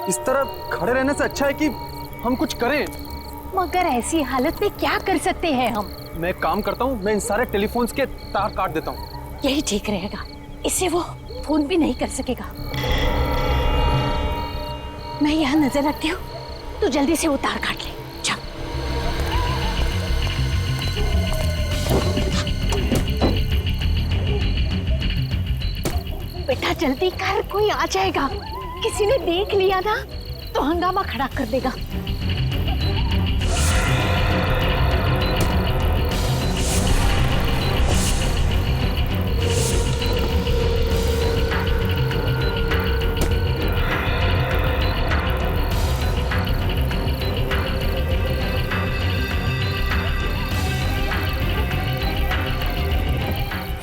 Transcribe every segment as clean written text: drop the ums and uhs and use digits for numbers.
इस तरह खड़े रहने से अच्छा है कि हम कुछ करें। मगर ऐसी हालत में क्या कर सकते हैं हम? मैं एक काम करता हूँ, मैं इन सारे टेलीफोन्स के तार काट देता हूँ। यही ठीक रहेगा, इससे वो फोन भी नहीं कर सकेगा। मैं यहाँ नजर रखती हूँ, तू जल्दी से वो तार काट ले। चल। बेटा जल्दी कर, कोई आ जाएगा। किसी ने देख लिया ना तो हंगामा खड़ा कर देगा।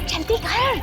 जल्दी कर।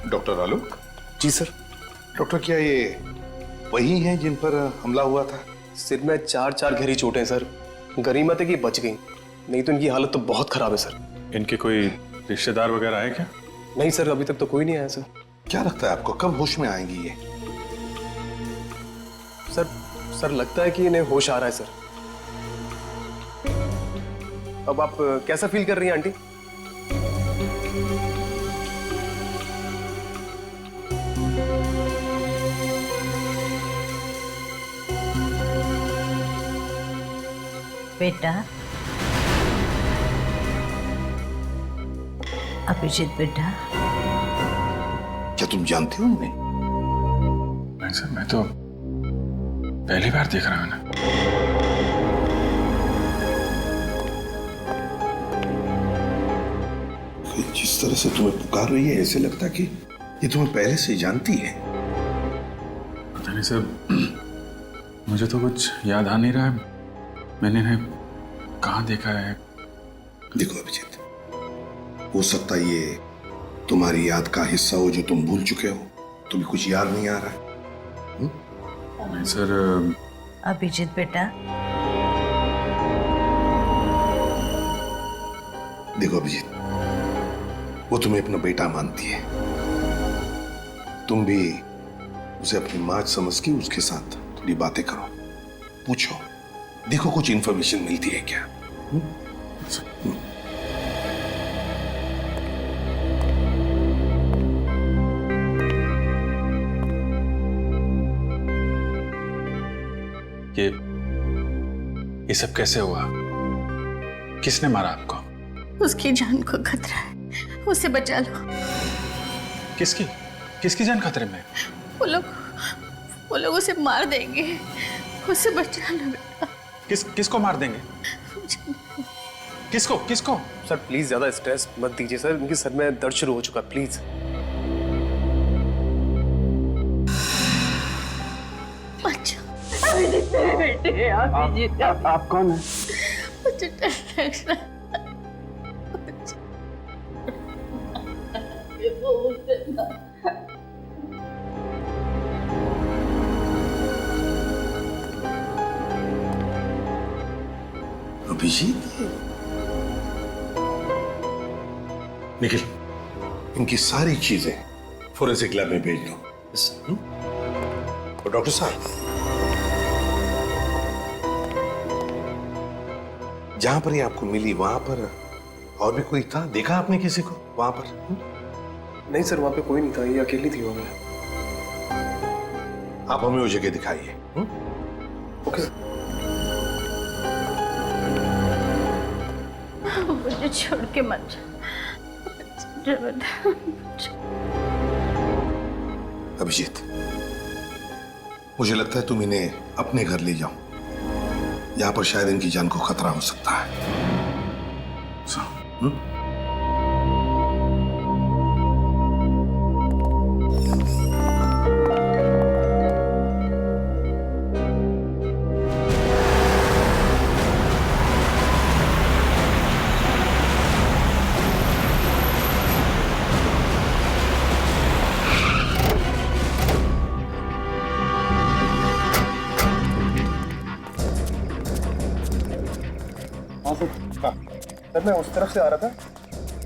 डॉक्टर आलोक। जी सर। डॉक्टर, क्या ये वही हैं जिन पर हमला हुआ था? सिर में 4 गहरी चोटें हैं सर। गनीमत है कि बच गई, नहीं तो इनकी हालत तो बहुत खराब है सर। इनके कोई रिश्तेदार वगैरह आए क्या? नहीं सर, अभी तक तो कोई नहीं आया सर। क्या लगता है आपको कब होश में आएंगी ये? सर लगता है कि इन्हें होश आ रहा है सर। अब आप कैसा फील कर रही हैं आंटी? बेटा, अभिजीत बेटा, क्या तुम जानते हो उन्हें? नहीं सर, मैं तो पहली बार देख रहा हूं ना। जिस तरह से तुम्हें पुकार रही है ऐसे लगता कि ये तुम्हें पहले से जानती है। पता नहीं सर, मुझे तो कुछ याद आ नहीं रहा है। मैंने इन्हें कहाँ देखा है? देखो अभिजीत, हो सकता है ये तुम्हारी याद का हिस्सा हो जो तुम भूल चुके हो। तुम्हें कुछ याद नहीं आ रहा है? नहीं सर। अभिजीत बेटा, देखो अभिजीत, वो तुम्हें अपना बेटा मानती है। तुम भी उसे अपनी मां समझ के उसके साथ थोड़ी बातें करो, पूछो, देखो कुछ इंफॉर्मेशन मिलती है क्या। ये सब कैसे हुआ? किसने मारा आपको? उसकी जान को खतरा है, उसे बचा लो। किसकी जान खतरे में? वो लोग उसे मार देंगे, उसे बचा लो बेटा। किसको मार देंगे? किसको? सर प्लीज ज्यादा स्ट्रेस मत दीजिए सर, उनके सर में दर्द शुरू हो चुका, प्लीज। बेटे, आप कौन है? मुझे डर लग रहा है। अभिजीत, निखिल, इनकी सारी चीजें फोरेंसिक लैब में भेज दो। और डॉक्टर साहब, जहां पर ये आपको मिली वहां पर और भी कोई था? देखा आपने किसी को वहां पर? नहीं सर, वहां पे कोई नहीं था, ये अकेली थी वहां पे। आप हमें वो जगह दिखाइए। Okay sir. मुझे छोड़ के मत जा। अभिजीत, मुझे लगता है तुम इन्हें अपने घर ले जाओ। यहां पर शायद इनकी जान को खतरा हो सकता है। सर मैं उस तरफ से आ रहा था,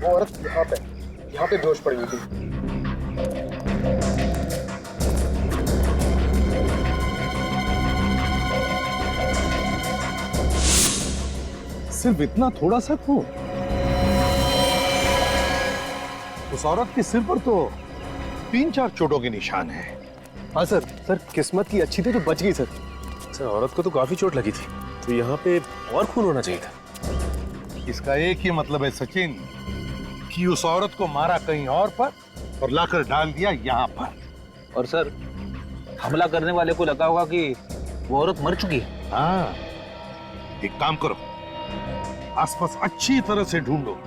वो औरत यहाँ पे बेहोश पड़ी हुई थी। सिर्फ इतना थोड़ा सा खून? उस औरत के सिर पर तो 3-4 चोटों के निशान हैं। हाँ सर, किस्मत की अच्छी थी तो बच गई सर। सर औरत को तो काफी चोट लगी थी, तो यहाँ पे और खून होना चाहिए था। इसका एक ही मतलब है सचिन, कि उस औरत को मारा कहीं और पर और लाकर डाल दिया यहाँ पर। और सर, हमला करने वाले को लगा होगा कि वो औरत मर चुकी है। हाँ, एक काम करो, आसपास अच्छी तरह से ढूंढो,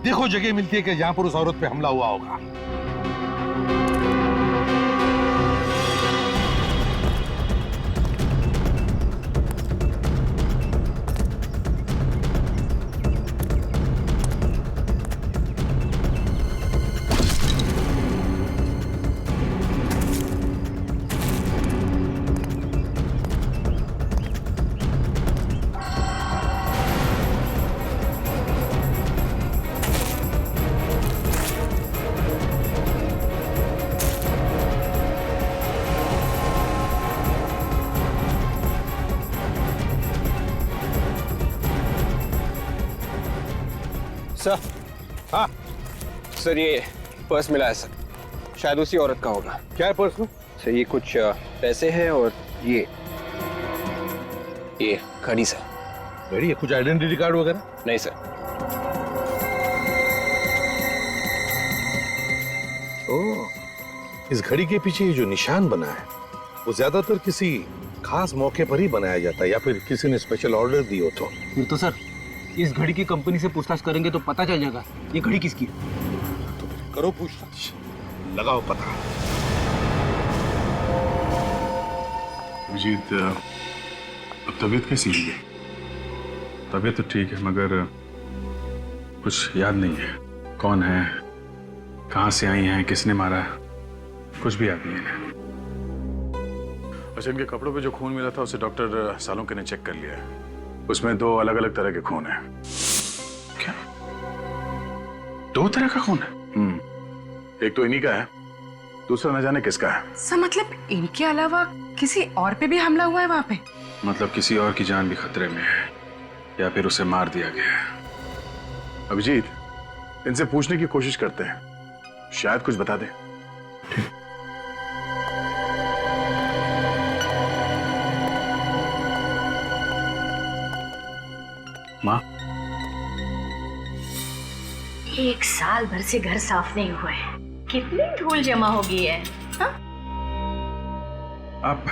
देखो जगह मिलती है कि जहां पर उस औरत पे हमला हुआ होगा। सर, हाँ सर ये पर्स मिला है सर, शायद उसी औरत का होगा। क्या है पर्स में? सर ये कुछ पैसे हैं और ये घड़ी सर। घड़ी है? कुछ आइडेंटिटी कार्ड वगैरह? नहीं सर। ओह, इस घड़ी के पीछे ये जो निशान बना है वो ज्यादातर किसी खास मौके पर ही बनाया जाता है, या फिर किसी ने स्पेशल ऑर्डर दी हो तो। फिर तो सर इस घड़ी की कंपनी से पूछताछ करेंगे तो पता चल जाएगा ये घड़ी किसकी है। करो पूछताछ, लगाओ पता। अभिजीत, अब तबीयत कैसी है? तबीयत तो ठीक है, मगर कुछ याद नहीं है। कौन है, कहाँ से आई हैं, किसने मारा है, कुछ भी याद नहीं है। अच्छा, इनके कपड़ों पे जो खून मिला था उसे डॉक्टर सालोंके ने चेक कर लिया है। उसमें 2 अलग अलग तरह के खून हैं। क्या? 2 तरह का खून है? एक तो इन्हीं का है, दूसरा न जाने किसका है। सर मतलब इनके अलावा किसी और पे भी हमला हुआ है वहां पे? मतलब किसी और की जान भी खतरे में है, या फिर उसे मार दिया गया है। अभिजीत, इनसे पूछने की कोशिश करते हैं, शायद कुछ बता दे। माँ, 1 साल भर से घर साफ नहीं हुआ है, कितनी धूल जमा हो गई है। हाँ? आप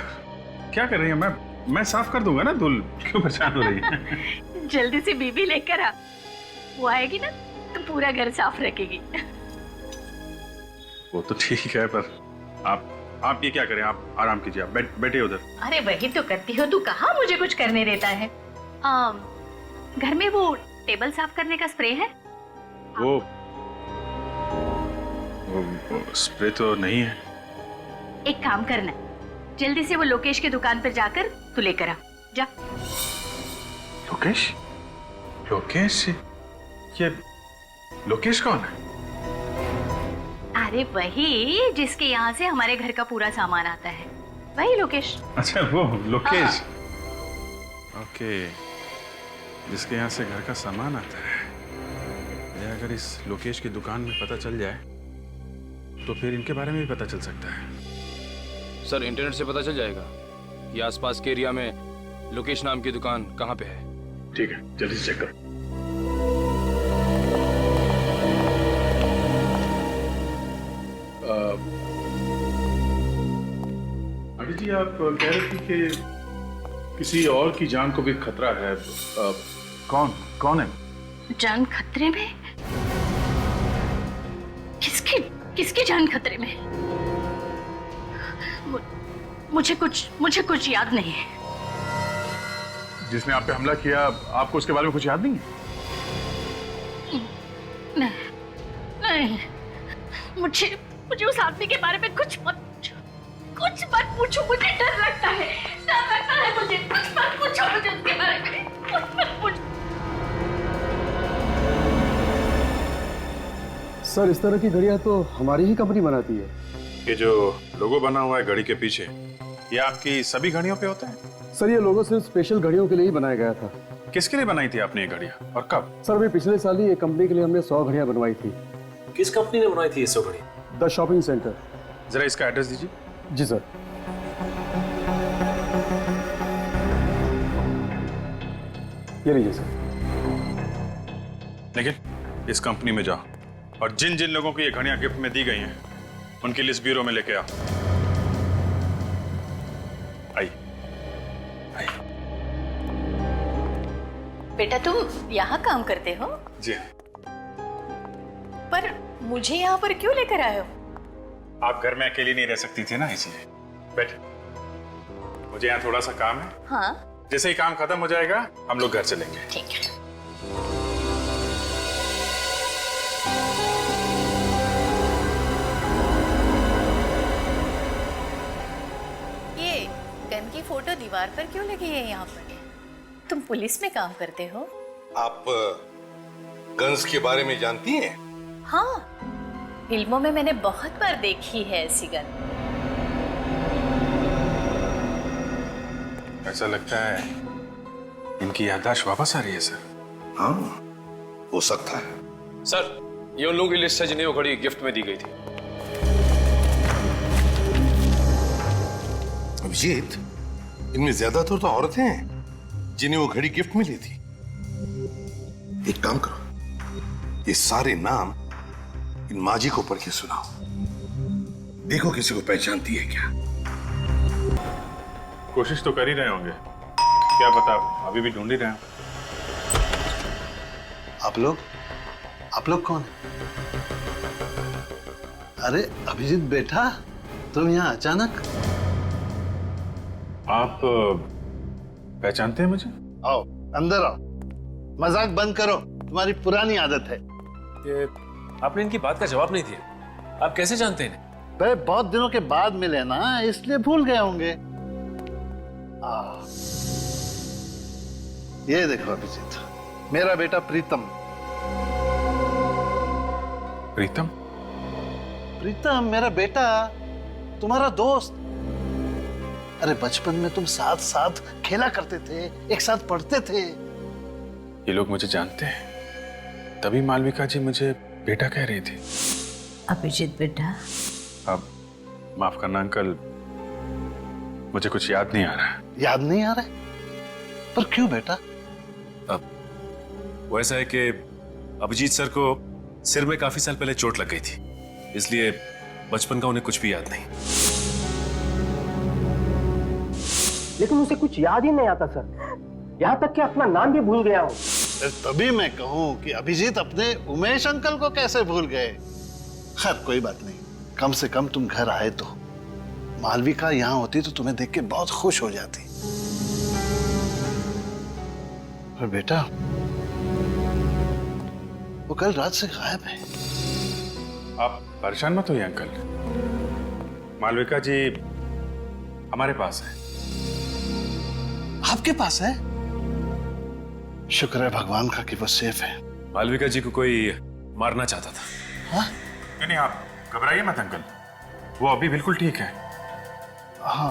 क्या कर रही हैं? मैं साफ कर दूंगा ना, धूल क्यों परेशान हो रही है? जल्दी से बीबी लेकर आ, वो आएगी ना तो पूरा घर साफ रखेगी। वो तो ठीक है, पर आप ये क्या करें, आप आराम कीजिए, आप बैठिए उधर। अरे वही तो करती हो, तू कहाँ मुझे कुछ करने देता है। घर में वो टेबल साफ करने का स्प्रे है? वो स्प्रे तो नहीं है। एक काम करना, जल्दी से वो लोकेश की दुकान पर जाकर तू लेकर आ जा। लोकेश? लोकेश? ये लोकेश कौन है? अरे वही जिसके यहाँ से हमारे घर का पूरा सामान आता है, वही लोकेश। अच्छा वो लोकेश। ओके, जिसके यहाँ से घर का सामान आता है। ये अगर इस लोकेश की दुकान में पता चल जाए तो फिर इनके बारे में भी पता चल सकता है। सर इंटरनेट से पता चल जाएगा कि आसपास के एरिया में लोकेश नाम की दुकान कहाँ पे है। ठीक है, जल्दी से चेक करो। आंटी जी, आप कह रहे थे कि किसी और की जान को भी खतरा है। कौन है? जान खतरे में? किसकी जान खतरे में? मुझे कुछ याद नहीं है। जिसने आप पे हमला किया, आपको उसके बारे में कुछ याद नहीं है? नहीं, मुझे उस आदमी के बारे में कुछ मत पूछो, मुझे डर लगता है मुझे। कुछ मत पूछो मुझे उसके बारे में, कुछ मत पूछो। सर इस तरह की घड़ियां तो हमारी ही कंपनी बनाती है। ये जो लोगो बना हुआ है घड़ी के पीछे, ये आपकी सभी घड़ियों पे होता है? सर ये लोगो सिर्फ स्पेशल घड़ियों के लिए ही बनाया गया था। किसके लिए बनाई थी आपने ये घड़ियां और कब? सर अभी पिछले साल ही एक कंपनी के लिए हमने 100 घड़ियां बनवाई थी। किस कंपनी ने बनाई थी ये 100 घड़ी? The shopping centre. जरा इसका एड्रेस दीजिए। जी सर। ये लीजिए सर। लेकिन इस कंपनी में जाओ और जिन जिन लोगों को ये घड़ियां गिफ्ट में दी गई हैं उनकी लिस्ट ब्यूरो में लेके आओ। आइए। बेटा तुम यहाँ काम करते हो? जी हाँ। पर मुझे यहाँ पर क्यों लेकर आए हो? आप घर में अकेली नहीं रह सकती थी ना, इसलिए। बैठे, मुझे यहाँ थोड़ा सा काम है। हाँ जैसे ही काम खत्म हो जाएगा हम लोग घर चलेंगे। ठीक है। ये गन की फोटो दीवार पर क्यों लगी है यहाँ पर? तुम पुलिस में काम करते हो? आप गन्स के बारे में जानती हैं? हाँ, फिल्मों में मैंने बहुत बार देखी है ऐसी गन। ऐसा लगता है इनकी याददाश्त वापस आ रही है सर। हाँ, हो सकता है। सर ये उन लोगों की लिस्ट है जिन्हें वो घड़ी गिफ्ट में दी गई थी। अभिजीत, इनमें ज्यादातर तो औरतें हैं जिन्हें वो घड़ी गिफ्ट में ली थी। एक काम करो, ये सारे नाम इन माजी को पढ़ के सुनाओ। देखो किसी को पहचानती है क्या। कोशिश तो कर ही रहे होंगे, क्या पता अभी भी ढूंढ ही रहे हैं। आप लोग कौन है? अरे अभिजीत बेटा, तुम यहाँ अचानक? आप पहचानते हैं मुझे? आओ अंदर आओ, मजाक बंद करो, तुम्हारी पुरानी आदत है। ये आपने इनकी बात का जवाब नहीं दिया। आप कैसे जानते हैं इन्हें? भाई बहुत दिनों के बाद मिले ना, इसलिए भूल गए होंगे। ये देखो अभिजीत, मेरा बेटा प्रीतम। प्रीतम? प्रीतम मेरा बेटा, तुम्हारा दोस्त। अरे बचपन में तुम साथ साथ खेला करते थे, एक साथ पढ़ते थे। ये लोग मुझे जानते हैं, तभी मालविका जी मुझे बेटा कह रही थी। अभिजीत बेटा, अब माफ करना अंकल, मुझे कुछ याद नहीं आ रहा। याद नहीं आ रहा? पर क्यों बेटा? वो ऐसा है कि अभिजीत सर को सिर में काफी साल पहले चोट लग गई थी, इसलिए बचपन का उन्हें कुछ भी याद नहीं। लेकिन उसे कुछ याद ही नहीं आता सर, यहाँ तक कि अपना नाम भी भूल गया हूँ। तभी मैं कहूँ कि अभिजीत अपने उमेश अंकल को कैसे भूल गए। खैर कोई बात नहीं, कम से कम तुम घर आए तो। मालविका यहाँ होती तो तुम्हें देख के बहुत खुश हो जाती। पर बेटा, वो कल रात से गायब है। आप परेशान मत होइए अंकल, मालविका जी हमारे पास है। आपके पास है? शुक्र है भगवान का कि वो सेफ है। मालविका जी को कोई मारना चाहता था। हाँ? नहीं, आप घबराइए मत अंकल, वो अभी बिल्कुल ठीक है। हाँ,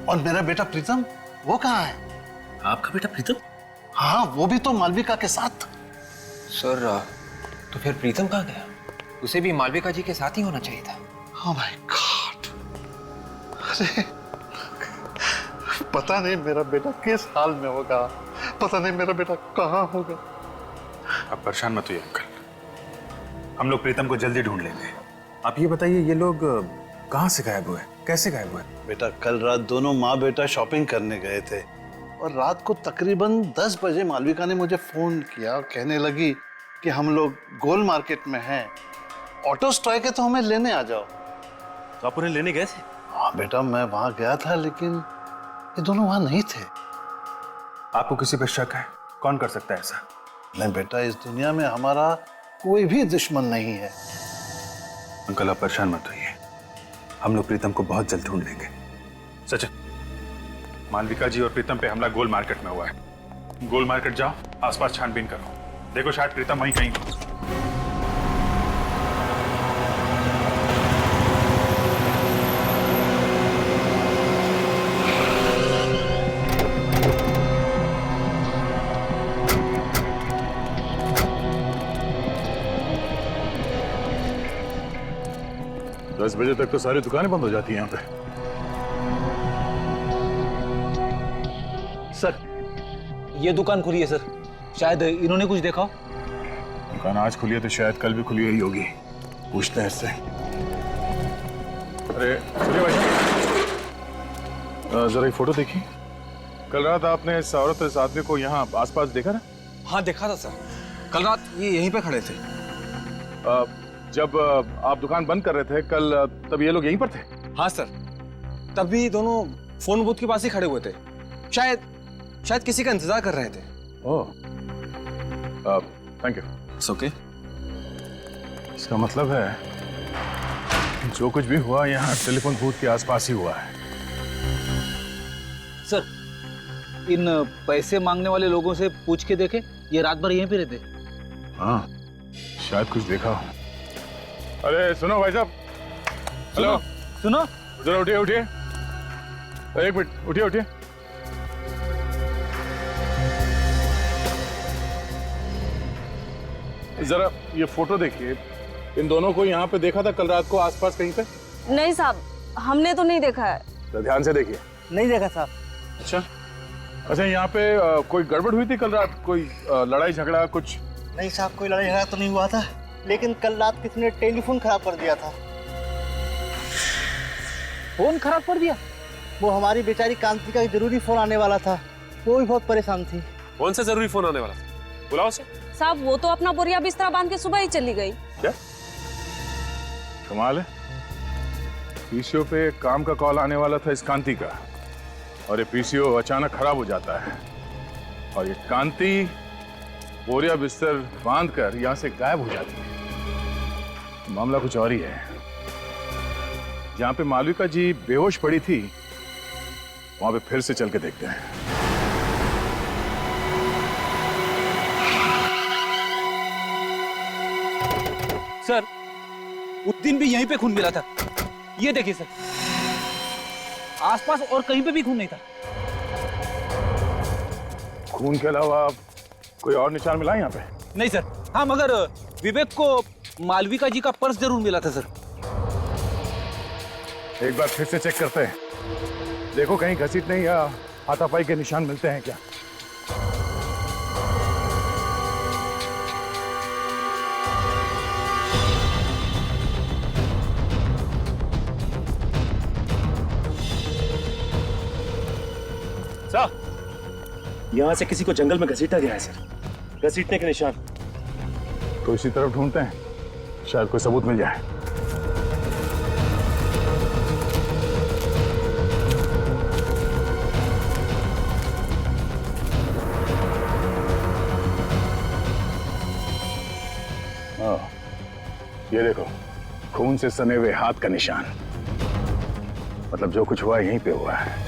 और मेरा बेटा प्रीतम वो कहाँ है? आपका बेटा प्रीतम? हाँ, वो भी तो मालविका के साथ। सर तो फिर प्रीतम कहाँ गया? उसे भी मालविका जी के साथ ही होना चाहिए था। Oh my God! अरे पता नहीं मेरा बेटा किस हाल में होगा, पता नहीं मेरा बेटा कहाँ होगा। आप परेशान मत होइए अंकल, हम लोग प्रीतम को जल्दी ढूंढ लेंगे। आप ये बताइए, ये लोग कहाँ से गायब हुए, कैसे गायब हुए? बेटा कल रात दोनों माँ बेटा शॉपिंग करने गए थे और रात को तकरीबन 10 बजे मालविका ने मुझे फोन किया और कहने लगी कि हम लोग गोल मार्केट में हैं, ऑटो स्ट्राइक है तो हमें लेने आ जाओ। तो आप उन्हें लेने गए थे? हाँ बेटा, मैं वहां गया था लेकिन ये दोनों वहां नहीं थे। आपको किसी पे शक है? कौन कर सकता है ऐसा? नहीं बेटा, इस दुनिया में हमारा कोई भी दुश्मन नहीं है। अंकल आप परेशान मत होइए, हम लोग प्रीतम को बहुत जल्द ढूंढ लेंगे। सच, मालविका जी और प्रीतम पे हमला गोल मार्केट में हुआ है। गोल मार्केट जाओ, आसपास छानबीन करो, देखो शायद प्रीतम वहीं कहीं हो। दस बजे तक तो सारी दुकानें बंद हो जाती हैं यहाँ पे। सर, ये दुकान खुली है सर, शायद इन्होंने कुछ देखा हो। दुकान आज खुली है तो शायद कल भी खुली हुई होगी, पूछते हैं इससे। अरे सुनिए भाई साहब, जरा ये फोटो देखिए। कल रात आपने इस औरत और इस आदमी को यहाँ आसपास देखा ना? हाँ देखा था सर, कल रात ये यहीं पे खड़े थे। जब आप दुकान बंद कर रहे थे कल, तब ये लोग यहीं पर थे? हाँ सर, तब भी दोनों फोन बूथ के पास ही खड़े हुए थे, शायद किसी का इंतजार कर रहे थे। ओह, थैंक यू। It's okay. इसका मतलब है जो कुछ भी हुआ यहाँ टेलीफोन बूथ के आसपास ही हुआ है। सर, इन पैसे मांगने वाले लोगों से पूछ के देखे, ये रात भर यहीं पे रहते। हाँ, शायद कुछ देखा हो। अरे सुनो भाई साहब, हेलो, सुनो, जरा उठिए उठिए, एक मिनट, उठिए उठिए। जरा ये फोटो देखिए, इन दोनों को यहाँ पे देखा था कल रात को आसपास कहीं पे? नहीं साहब, हमने तो नहीं देखा है। तो ध्यान से देखिए। नहीं देखा साहब। अच्छा, यहाँ पे कोई गड़बड़ हुई थी कल रात? कोई लड़ाई झगड़ा कुछ? नहीं साहब, कोई लड़ाई झगड़ा तो नहीं हुआ था, लेकिन कल रात किसी ने टेलीफोन खराब कर दिया था। फोन खराब कर दिया? वो हमारी बेचारी कांति का जरूरी फोन आने वाला था, वो भी बहुत परेशान थी। कौन सा जरूरी फोन आने वाला था? बुलाओ उसे। साहब, वो तो अपना बोरिया बिस्तरा बांध के सुबह ही चली गई। क्या कमाल है, पीसीओ पे काम का कॉल आने वाला था इस कांति का, और ये पीसीओ अचानक खराब हो जाता है, और ये कांति बोरिया बिस्तर बांधकर यहां से गायब हो जाती है। मामला कुछ और ही है। जहां पे मालविका जी बेहोश पड़ी थी, वहां पे फिर से चल के देखते हैं। सर, उस दिन भी यहीं पे खून मिला था, ये देखिए सर, आसपास और कहीं पे भी खून नहीं था। खून के अलावा कोई और निशान मिला यहाँ पे? नहीं सर। हाँ, मगर विवेक को मालविका जी का पर्स जरूर मिला था सर। एक बार फिर से चेक करते हैं, देखो कहीं घसीटने या हाथापाई के निशान मिलते हैं क्या। सर, यहाँ से किसी को जंगल में घसीटा गया है सर, घसीटने के निशान। तो इसी तरफ ढूंढते हैं, शायद कोई सबूत मिल जाए। ये देखो, खून से सने हुए हाथ का निशान, मतलब जो कुछ हुआ यहीं पे हुआ है।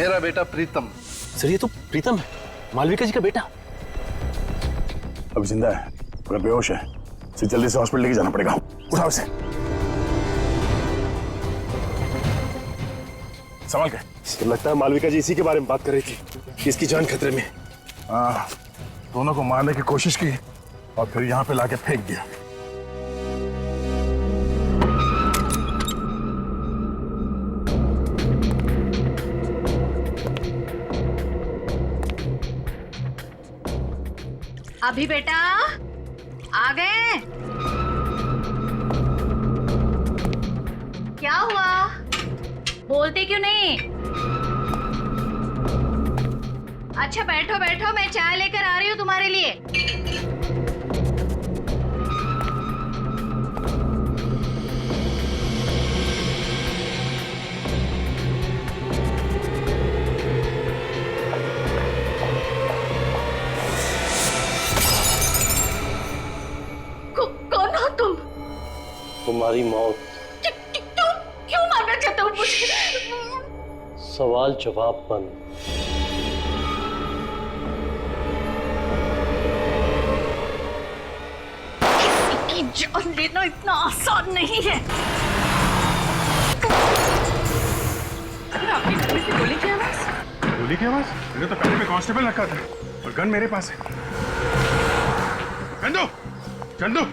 मेरा बेटा प्रीतम। सर ये तो प्रीतम है, मालविका जी का बेटा। अभी जिंदा है मगर बेहोश है, इसे जल्दी से हॉस्पिटल लेके जाना पड़ेगा। उठाओ इसे। सवाल क्या? लगता है मालविका जी इसी के बारे में बात कर रही थी कि इसकी जान खतरे में। हाँ, दोनों को मारने की कोशिश की और फिर यहाँ पे लाके फेंक दिया। अभी बेटा आ गए? क्या हुआ, बोलते क्यों नहीं? अच्छा बैठो बैठो, मैं चाय लेकर आ रही हूँ तुम्हारे लिए। कौन हो तुम? तुम्हारी मौत। क्यों मारना चाहते हो मुझे? सवाल जवाब बंद। किसी की जान लेना इतना आसान नहीं है। आपके घर में से गोली की आवाज? गोली की आवाज? मैंने तो पहले पे कांस्टेबल रखा था और गन मेरे पास है। चंदू, चंदू,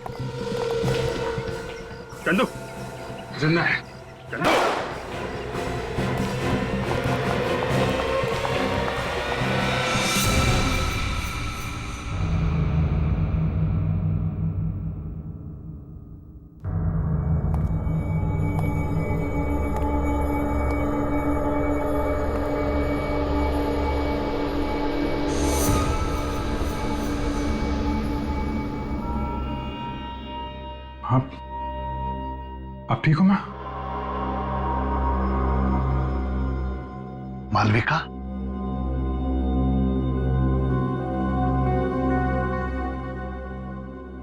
चंदू, जिंदा है। चंदू, आप ठीक हो मां? मालविका,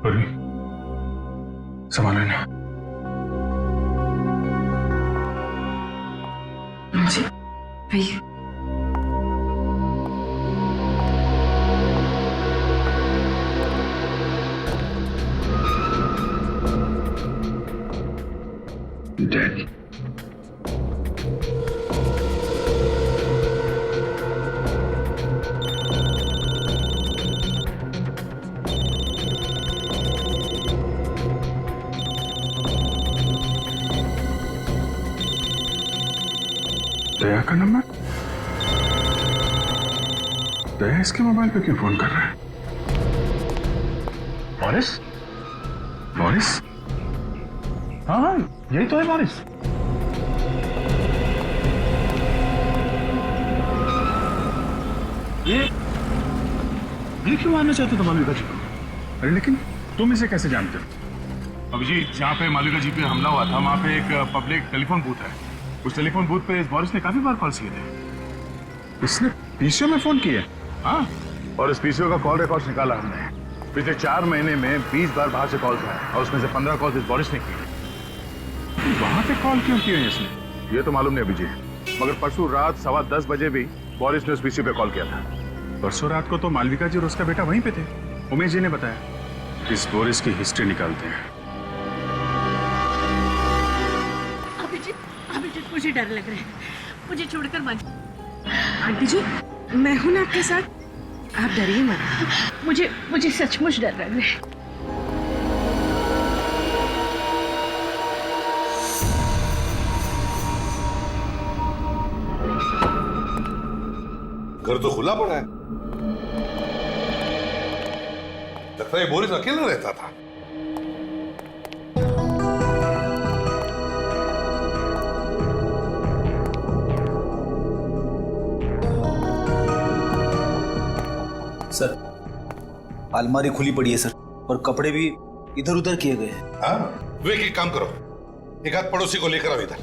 अरे संभाल लेना। जी भैया। Dead. दया का नंबर? दया इसके मोबाइल पे क्यों फोन कर रहा है? बोरिस? बोरिस? हाँ, यही तो है बोरिस। ये क्यों मारना चाहते हो मालविका जी को? अरे लेकिन तुम इसे कैसे जानते हो? अभिजीत, जहाँ पे मालविका जी पे हमला हुआ था वहाँ पे एक पब्लिक टेलीफोन बूथ है। उस टेलीफोन बूथ पे इस बोरिस ने काफी बार कॉल किए थे। इसने पीसीओ में फोन किए? हाँ, और इस पीसीओ का कॉल रिकॉर्ड निकाला हमने। पिछले 4 महीने में 20 बार बाहर से कॉल किया और उसमें से 15 कॉल इस बोरिस ने किए। वहां पे कॉल क्यों किए इसने? ये तो मालूम नहीं अभिजीत, मगर परसों रात 10:15 बजे भी बोरिस ने उस पीसीओ पे कॉल किया था। परसों रात को तो मालविका जी और उसका बेटा वहीं पे थे, उमेश जी ने बताया। इस बोरिस की हिस्ट्री निकालते हैं। अभिजीत मुझे डर लग रहा है, मुझे छोड़कर मत। आंटी जी मैं हूं ना आपके साथ, आप डरिए मत। मुझे सचमुच डर लग रहा है। घर तो खुला पड़ा है, लगता है बोरिस अकेला रहता था। सर अलमारी खुली पड़ी है सर, और कपड़े भी इधर उधर किए गए हैं। हाँ, वे एक काम करो, एक आध पड़ोसी को लेकर आओ इधर।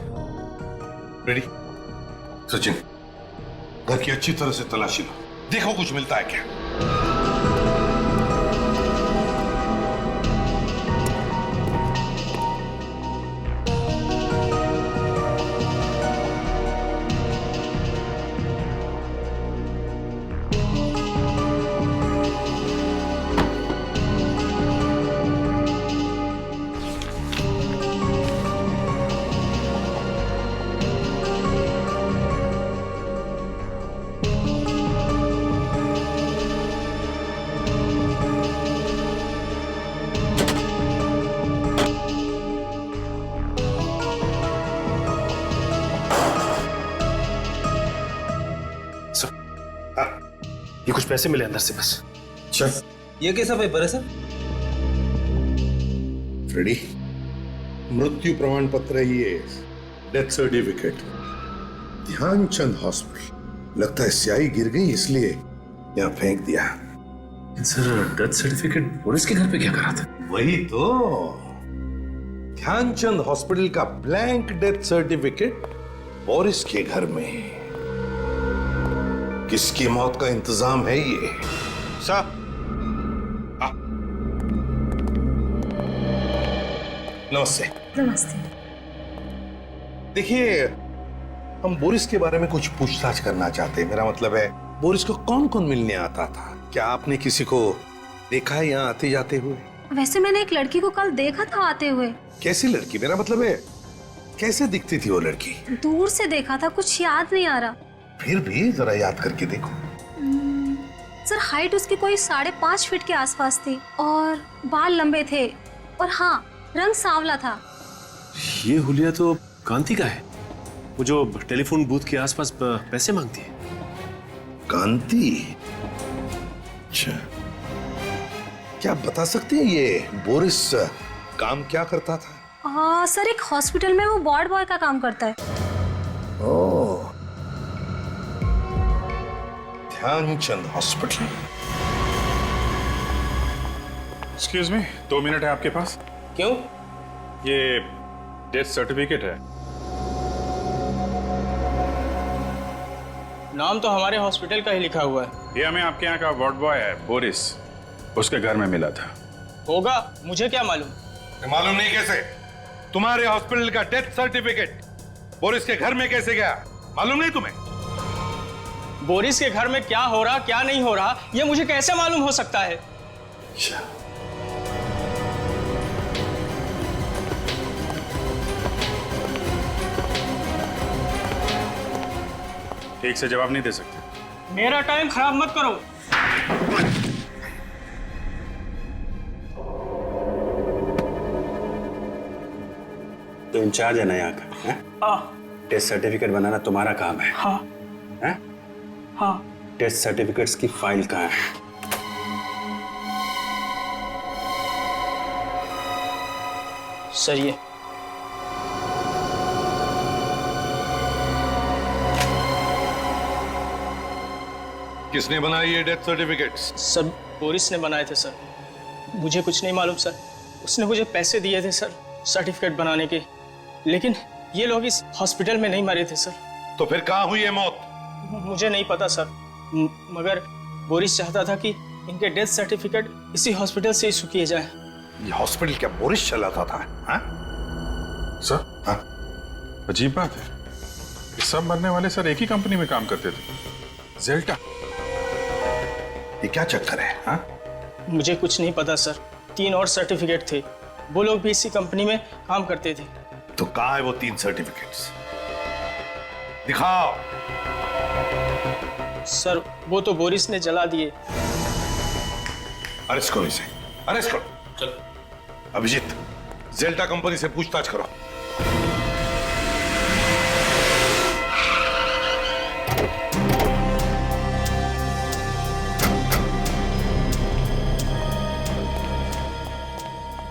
रेडी? सचिन, घर की अच्छी तरह से तलाशी लो, देखो कुछ मिलता है क्या। पैसे मिले अंदर से बस। चल। ये कैसा पेपर है सर? फ्रेडी, मृत्यु प्रमाण पत्र है ये, डेथ सर्टिफिकेट, ध्यानचंद हॉस्पिटल। लगता है स्याही गिर गई इसलिए यहाँ फेंक दिया। सर डेथ सर्टिफिकेट बोरिस के घर पे क्या करा था? वही तो, ध्यानचंद हॉस्पिटल का ब्लैंक डेथ सर्टिफिकेट बोरिस के घर में। किसकी मौत का इंतजाम है ये? साहब, नमस्ते। नमस्ते। देखिए, हम बोरिस के बारे में कुछ पूछताछ करना चाहते हैं। मेरा मतलब है, बोरिस को कौन कौन मिलने आता था? क्या आपने किसी को देखा है यहाँ आते जाते हुए? वैसे मैंने एक लड़की को कल देखा था आते हुए। कैसी लड़की? मेरा मतलब है, कैसे दिखती थी वो लड़की? दूर से देखा था, कुछ याद नहीं आ रहा। फिर भी जरा याद करके देखो। सर, हाइट उसकी कोई 5.5 फीट के आसपास थी और बाल लंबे थे और हाँ, रंग सांवला था। ये हुलिया तो कांति का है, वो जो टेलीफोन बूथ के आसपास पैसे मांगती है। कांति? अच्छा, क्या आप बता सकते हैं ये बोरिस काम क्या करता था? सर, एक हॉस्पिटल में वो वार्ड बॉय का काम करता है। Oh, Dhyanchand hospital. Excuse me, 2 minute है आपके पास? क्यों? ये डेथ सर्टिफिकेट है। नाम तो हमारे हॉस्पिटल का ही लिखा हुआ है। ये हमें आपके यहाँ का वार्ड बॉय है बोरिस, उसके घर में मिला था। होगा, मुझे क्या मालूम? मालूम नहीं कैसे? तुम्हारे हॉस्पिटल का डेथ सर्टिफिकेट बोरिस के घर में कैसे गया? मालूम नहीं तुम्हें? बोरिस के घर में क्या हो रहा क्या नहीं हो रहा, ये मुझे कैसे मालूम हो सकता है? ठीक से जवाब नहीं दे सकते। मेरा टाइम खराब मत करो। तो इंचार्ज है ना यहाँ का? टेस्ट सर्टिफिकेट बनाना तुम्हारा काम है? हाँ। है? हाँ। टेस्ट सर्टिफिकेट्स की फाइल कहाँ है? सर, ये किसने बनाई ये डेथ सर्टिफिकेट्स? सर, बोरिस ने बनाए थे सर। मुझे कुछ नहीं मालूम सर। उसने मुझे पैसे दिए थे सर सर्टिफिकेट बनाने के, लेकिन ये लोग इस हॉस्पिटल में नहीं मरे थे सर। तो फिर कहाँ हुई है मौत? मुझे नहीं पता सर, मगर बोरिस चाहता था कि इनके डेथ सर्टिफिकेट इसी हॉस्पिटल से इशू किए जाए। ये हॉस्पिटल क्या बोरिस चलाता था? हाँ? सर, हाँ? अजीब बात है, ये सब मरने वाले सर एक ही कंपनी में काम करते थे, जेल्टा। ये क्या चक्कर है? हाँ? मुझे कुछ नहीं पता सर। 3 और सर्टिफिकेट थे, वो लोग भी इसी कंपनी में काम करते थे। तो कहाँ है वो 3 सर्टिफिकेट्स? दिखाओ। सर, वो तो बोरिस ने जला दिए। अरेस्ट करो इसे, अरेस्ट करो। चलो। अभिजीत, जेल्टा कंपनी से पूछताछ करो।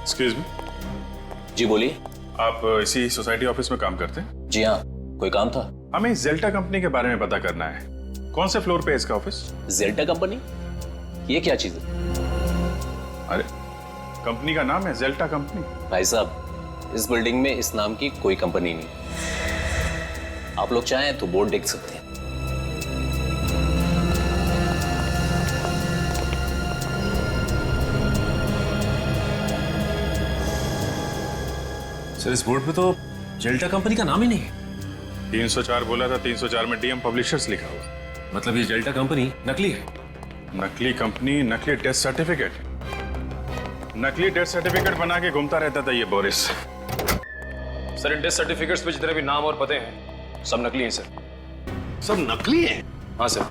Excuse me. जी बोलिए। आप इसी सोसाइटी ऑफिस में काम करते हैं? जी हाँ, कोई काम था? हमें जेल्टा कंपनी के बारे में पता करना है। कौन से फ्लोर पे है इसका ऑफिस? जेल्टा कंपनी? ये क्या चीज है? अरे, कंपनी का नाम है जेल्टा कंपनी। भाई साहब, इस बिल्डिंग में इस नाम की कोई कंपनी नहीं। आप लोग चाहें तो बोर्ड देख सकते हैं। सर, इस बोर्ड पे तो जेल्टा कंपनी का नाम ही नहीं है। 304 बोला था, 304 में डीएम पब्लिशर्स लिखा हुआ। मतलब ये जेल्टा कंपनी नकली है? नकली कंपनी, नकली डेथ सर्टिफिकेट। नकली डेथ सर्टिफिकेट बना के घूमता रहता था ये Boris. Sir, in death certificates पे जितने भी नाम और पते हैं सब नकली हैं सर। सब नकली हैं? हाँ सर।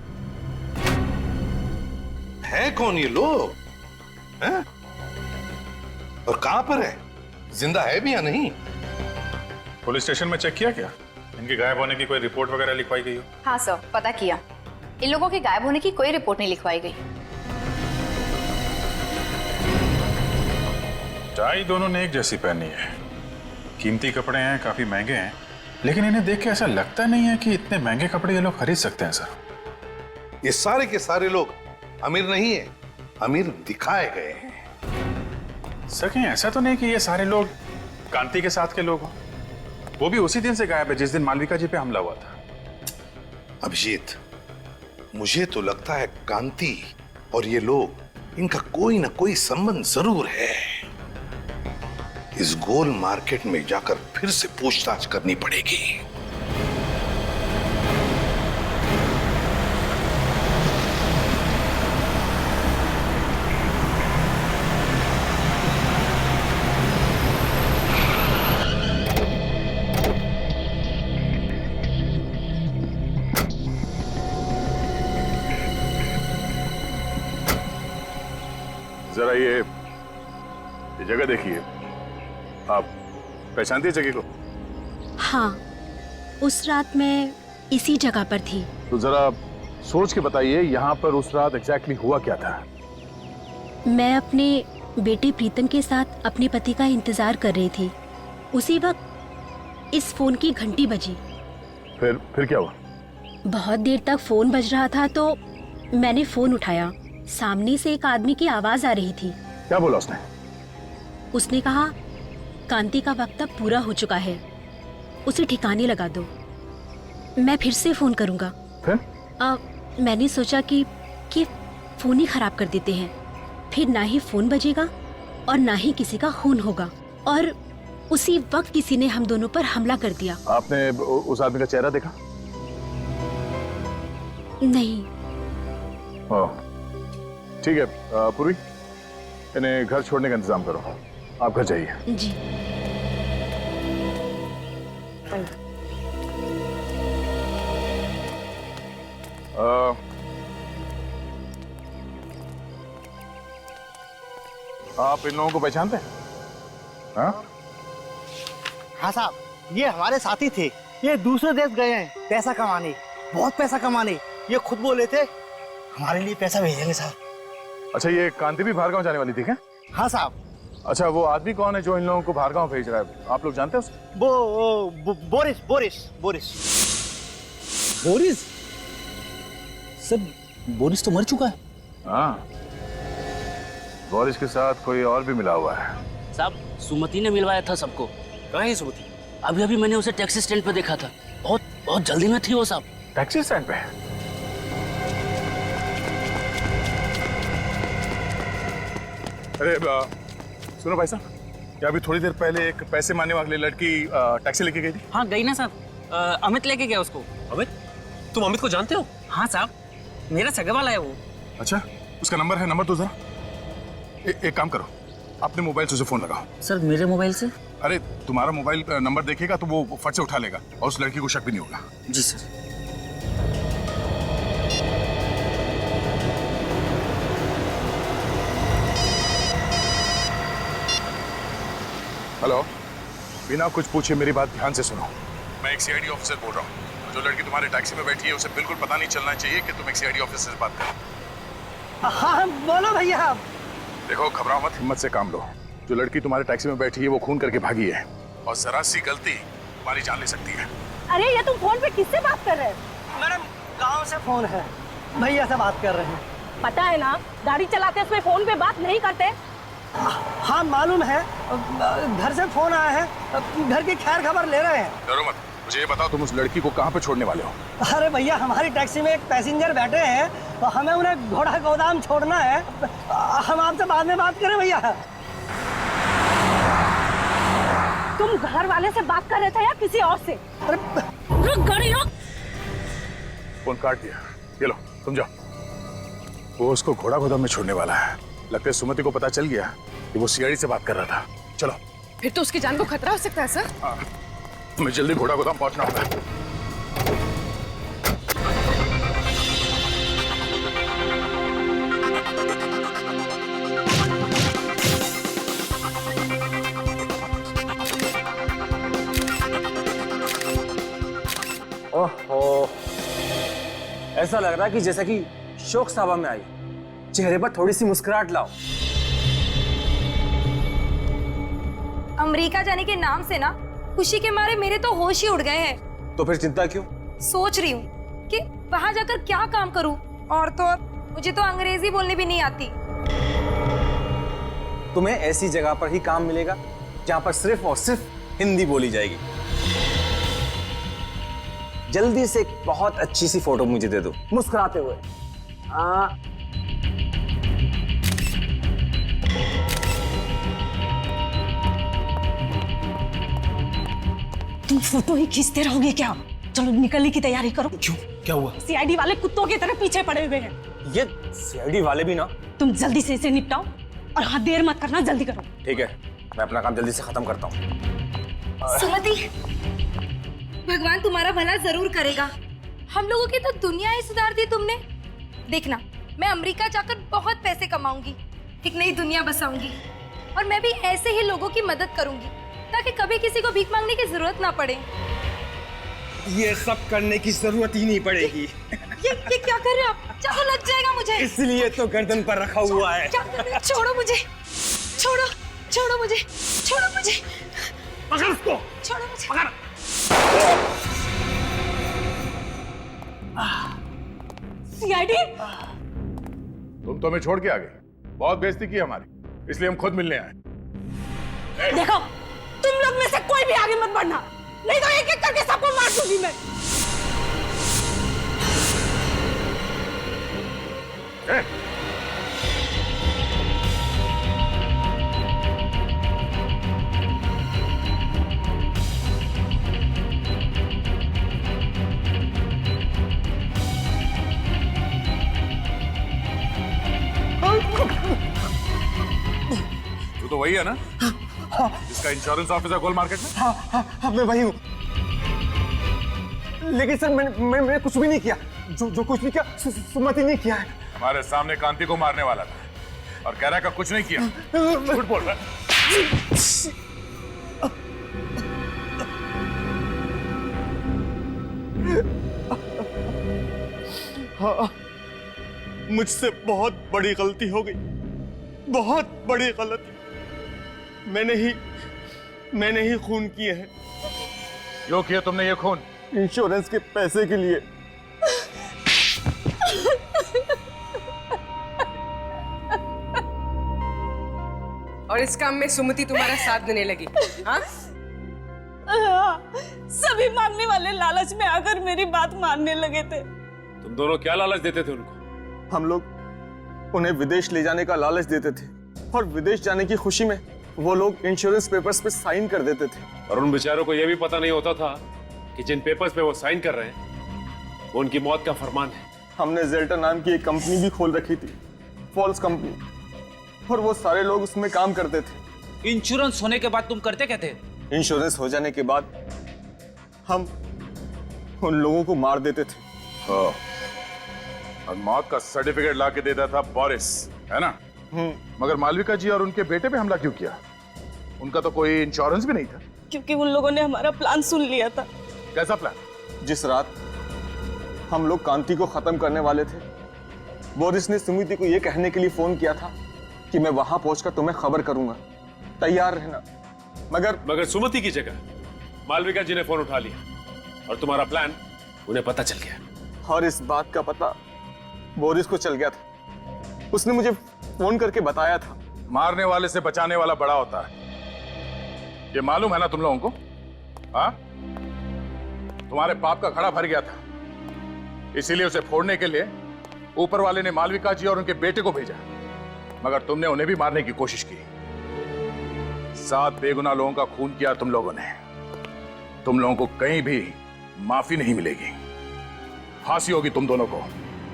है कौन ये लोग? हैं? और कहां पर है? जिंदा है भी या नहीं? पुलिस स्टेशन में चेक किया क्या? इनके गायब होने की कोई रिपोर्ट वगैरह लिखवाई गई हो? हाँ सर, पता किया। इन लोगों के गायब होने की कोई रिपोर्ट नहीं लिखवाई गई। टाई दोनों ने एक जैसी पहनी है, कीमती कपड़े हैं, काफी महंगे हैं, लेकिन इन्हें देख के ऐसा लगता नहीं है कि इतने महंगे कपड़े ये लोग खरीद सकते हैं सर। ये सारे के सारे लोग अमीर नहीं है, अमीर दिखाए गए हैं। सर कहीं ऐसा तो नहीं कि ये सारे लोग कांति के साथ के लोग हों? वो भी उसी दिन से गायब है जिस दिन मालविका जी पे हमला हुआ था। अभिजीत, मुझे तो लगता है कांति और ये लोग, इनका कोई ना कोई संबंध जरूर है। इस गोल मार्केट में जाकर फिर से पूछताछ करनी पड़ेगी। जरा ये जगह देखिए, आप पहचानती है जगह को? हाँ, उस रात मैं इसी जगह पर थी। तो जरा सोच के बताइए, यहाँ पर उस रात एग्जैक्टली हुआ क्या था? मैं अपने बेटे प्रीतम के साथ अपने पति का इंतजार कर रही थी। उसी वक्त इस फोन की घंटी बजी। फिर क्या हुआ? बहुत देर तक फोन बज रहा था तो मैंने फोन उठाया। सामने से एक आदमी की आवाज आ रही थी। क्या बोला उसने? उसने कहा, कांति का वक्त अब पूरा हो चुका है, उसे ठिकाने लगा दो, मैं फिर से फोन करूंगा। फिर? मैंने सोचा कि फोन ही खराब कर देते हैं, फिर ना ही फोन बजेगा और ना ही किसी का खून होगा। और उसी वक्त किसी ने हम दोनों पर हमला कर दिया। आपने उस आदमी का चेहरा देखा? नहीं। ठीक है पूर्वी, इन्हें घर छोड़ने का इंतजाम करो, आप घर जाइए। जी। आप इन लोगों को पहचानते हैं? हाँ साहब, ये हमारे साथी थे। ये दूसरे देश गए हैं पैसा कमाने, बहुत पैसा कमाने। ये खुद बोले थे हमारे लिए पैसा भेजेंगे साहब। अच्छा, ये कांति भी बाहर गांव जाने वाली थी क्या? हाँ साहब। अच्छा, वो आदमी कौन है जो इन लोगों को बाहर गांव भेज रहा है? आप लोग जानते हैं उसे? Boris Boris Boris Boris? Sir, Boris तो मर चुका है। हाँ, बोरिस के साथ कोई और भी मिला हुआ है। साहब, सुमति ने मिलवाया था सबको। कहाँ है सुमति? अभी मैंने उसे टैक्सी स्टैंड पे देखा था, बहुत जल्दी में थी वो साहब। टैक्सी स्टैंड पे? अरे सुनो भाई साहब, क्या अभी थोड़ी देर पहले एक पैसे मांगने वाली लड़की टैक्सी लेके गई थी? हाँ गई ना साहब, अमित लेके गया उसको। अमित? तुम अमित को जानते हो? हाँ साहब, मेरा सगा वाला है वो। अच्छा, उसका नंबर है? नंबर तो जरा। एक काम करो, अपने मोबाइल से उसे फोन लगाओ। सर मेरे मोबाइल से? अरे तुम्हारा मोबाइल नंबर देखेगा तो वो फट से उठा लेगा और उस लड़की को शक भी नहीं होगा। जी सर। हेलो, बिना कुछ पूछे मेरी बात ध्यान से सुनो। मैं एक सीआईडी ऑफिसर बोल रहा हूँ। जो लड़की तुम्हारे टैक्सी में बैठी है उसे बिल्कुल पता नहीं चलना चाहिए कि तुम एक सीआईडी ऑफिसर से बात करो। हाँ बोलो भैया। देखो, घबराओ मत, हिम्मत से काम लो। जो लड़की तुम्हारे टैक्सी में बैठी है वो खून करके भागी है और जरा सी गलती तुम्हारी जान ले सकती है। अरे ये तुम फोन पे किससे बात कर रहे हो? मैडम, गांव से फोन है, भैया से बात कर रहे हैं। पता है ना, गाड़ी चलाते समय फोन पे बात नहीं करते। हाँ मालूम है, घर से फोन आया है, घर की खैर खबर ले रहे हैं। डरो मत, मुझे ये बताओ तुम उस लड़की को कहाँ पे छोड़ने वाले हो? अरे भैया, हमारी टैक्सी में एक पैसेंजर बैठे हैं तो हमें उन्हें घोड़ा गोदाम छोड़ना है। हम आपसे बाद में बात करें भैया। तुम घर वाले से बात कर रहे थे या किसी और से? रुक गाड़ी रुक। फोन काट दिया, ये लो तुम जाओ। वो उसको घोड़ा गोदाम में छोड़ने वाला है। लगता है सुमति को पता चल गया कि वो सीआईडी से बात कर रहा था। चलो। फिर तो उसकी जान को खतरा हो सकता है सर। हाँ, तुम्हें जल्दी घोड़ा गोदाम पहुंचना होगा। ओहो, ऐसा लग रहा है कि जैसा कि शोक सभा में आई। चेहरे पर थोड़ी सी मुस्कुराहट लाओ। अमेरिका जाने के नाम से ना खुशी के मारे मेरे तो होश ही उड़ गए हैं। तो फिर चिंता क्यों? सोच रही हूँ कि वहां जाकर क्या काम करूँ, और तो और मुझे तो अंग्रेजी बोलने भी नहीं आती। तुम्हें ऐसी जगह पर ही काम मिलेगा जहां पर सिर्फ और सिर्फ हिंदी बोली जाएगी। जल्दी से एक बहुत अच्छी सी फोटो मुझे दे दो, मुस्कुराते हुए। तुम फोटो ही खींचते रहोगे क्या? चलो निकलने की तैयारी करो। क्यों, क्या हुआ? सीआईडी वाले कुत्तों की तरह पीछे पड़े हुए हैं। ये सीआईडी वाले भी ना। तुम जल्दी से इसे निपटाओ और हाँ, देर मत करना, जल्दी करो। ठीक है, मैं अपना काम जल्दी से खत्म करता हूँ। सुमति, भगवान तुम्हारा भला जरूर करेगा। हम लोगों की तो दुनिया ही सुधार दी तुमने। देखना, मैं अमेरिका जाकर बहुत पैसे कमाऊंगी, एक नई दुनिया बसाऊंगी, और मैं भी ऐसे ही लोगों की मदद करूंगी ताकि कभी किसी को भीख मांगने की जरूरत ना पड़े। ये सब करने की जरूरत ही नहीं पड़ेगी। ये क्या कर रहे हो आप? चाकू लग जाएगा मुझे। इसलिए तो गर्दन पर रखा हुआ है। क्या कर रहे हो? छोड़ो मुझे, छोड़ो, छोड़ो मुझे, छोड़ो मुझे, पकड़ उसको, छोड़ो मुझे, पकड़। सीआईडी, तुम तो हमें छोड़ के आ गए, बहुत बेइज्जती की हमारी, इसलिए हम खुद मिलने आए। देखो, तुम लोग में से कोई भी आगे मत बढ़ना, नहीं तो एक एक करके सबको मार दूंगी मैं। तू तो वही है ना जिसका इंश्योरेंस ऑफिसर गोल मार्केट में? हाँ, मैं वही हूँ। लेकिन सर मैंने कुछ भी नहीं किया। जो कुछ भी किया सुमति ने किया है। हमारे सामने कांति को मारने वाला था और कह रहा है कि कुछ नहीं किया। झूठ बोल रहा है। हाँ, मुझसे बहुत बड़ी गलती हो गई, बहुत बड़ी गलती। मैंने ही खून किए हैं। क्यों किया तुमने ये खून? इंश्योरेंस के पैसे के लिए। और इस काम में सुमति तुम्हारा साथ देने लगी? हाँ? सभी मांगने वाले लालच में आकर मेरी बात मानने लगे थे। तुम दोनों क्या लालच देते थे उनको? हम लोग उन्हें विदेश ले जाने का लालच देते थे, और विदेश जाने की खुशी में वो लोग इंश्योरेंस पेपर्स पे साइन कर देते थे। और उन बेचारों को यह भी पता नहीं होता था कि जिन पेपर्स पे वो साइन कर रहे हैं वो उनकी मौत का फरमान है। हमने जेल्टा नाम की एक कंपनी भी खोल रखी थी, फॉल्स कंपनी, और वो सारे लोग उसमें काम करते थे। इंश्योरेंस होने के बाद तुम करते क्या थे? इंश्योरेंस हो जाने के बाद हम उन लोगों को मार देते थे। हाँ। और मौत का सर्टिफिकेट ला के देता था बोरिस, है ना? मगर मालविका जी और उनके बेटे पे हमला क्यों किया? उनका तो कोई इंश्योरेंस भी नहीं था। क्योंकि उन लोगों ने हमारा प्लान सुन लिया था। कैसा प्लान? जिस रात हम लोग कांति को खत्म करने वाले थे, बोरिस ने सुमिति को यह कहने के लिए फोन किया था कि मैं वहां पहुंचकर तुम्हें खबर करूंगा, तैयार रहना। मगर सुमति की जगह मालविका जी ने फोन उठा लिया और तुम्हारा प्लान उन्हें पता चल गया। और इस बात का पता बोरिस को चल गया था। उसने मुझे फोन करके बताया था। मारने वाले से बचाने वाला बड़ा होता है, ये मालूम है ना तुम लोगों को? हाँ, तुम्हारे पाप का घड़ा भर गया था, इसीलिए उसे फोड़ने के लिए ऊपर वाले ने मालविका जी और उनके बेटे को भेजा, मगर तुमने उन्हें भी मारने की कोशिश की। 7 बेगुनाह लोगों का खून किया तुम लोगों ने। तुम लोगों को कहीं भी माफी नहीं मिलेगी। फांसी होगी तुम दोनों को,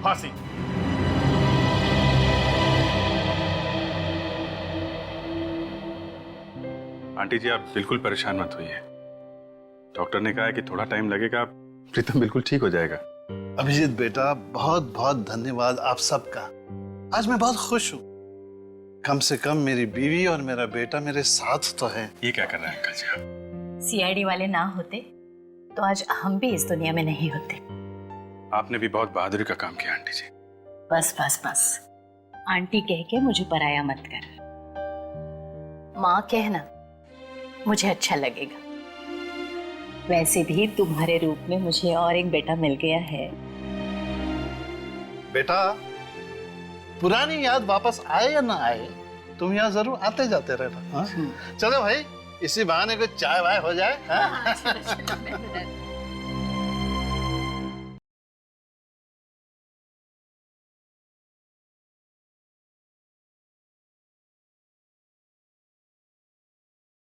फांसी। आंटी जी, आप बिल्कुल परेशान मत होइए। डॉक्टर ने कहा है कि थोड़ा टाइम लगेगा, प्रीतम बिल्कुल ठीक हो जाएगा। अभिजीत बेटा, बहुत बहुत धन्यवाद आप सबका। आज मैं बहुत खुश हूँ। कम से कम मेरी बीवी और मेरा बेटा मेरे साथ तो है। ये क्या कर रहे हैं अंकल जी आप? सीआईडी वाले ना होते तो आज हम भी इस दुनिया में नहीं होते। आपने भी बहुत बहादुरी का काम किया आंटी जी। बस बस बस, आंटी कह के मुझे पराया मत कर। माँ कहना मुझे अच्छा लगेगा। वैसे भी तुम्हारे रूप में मुझे और एक बेटा मिल गया है। बेटा, पुरानी याद वापस आए या ना आए, तुम यहाँ जरूर आते जाते रहना। हाँ? चलो भाई, इसी बहाने कुछ चाय वाय हो जाए। हाँ?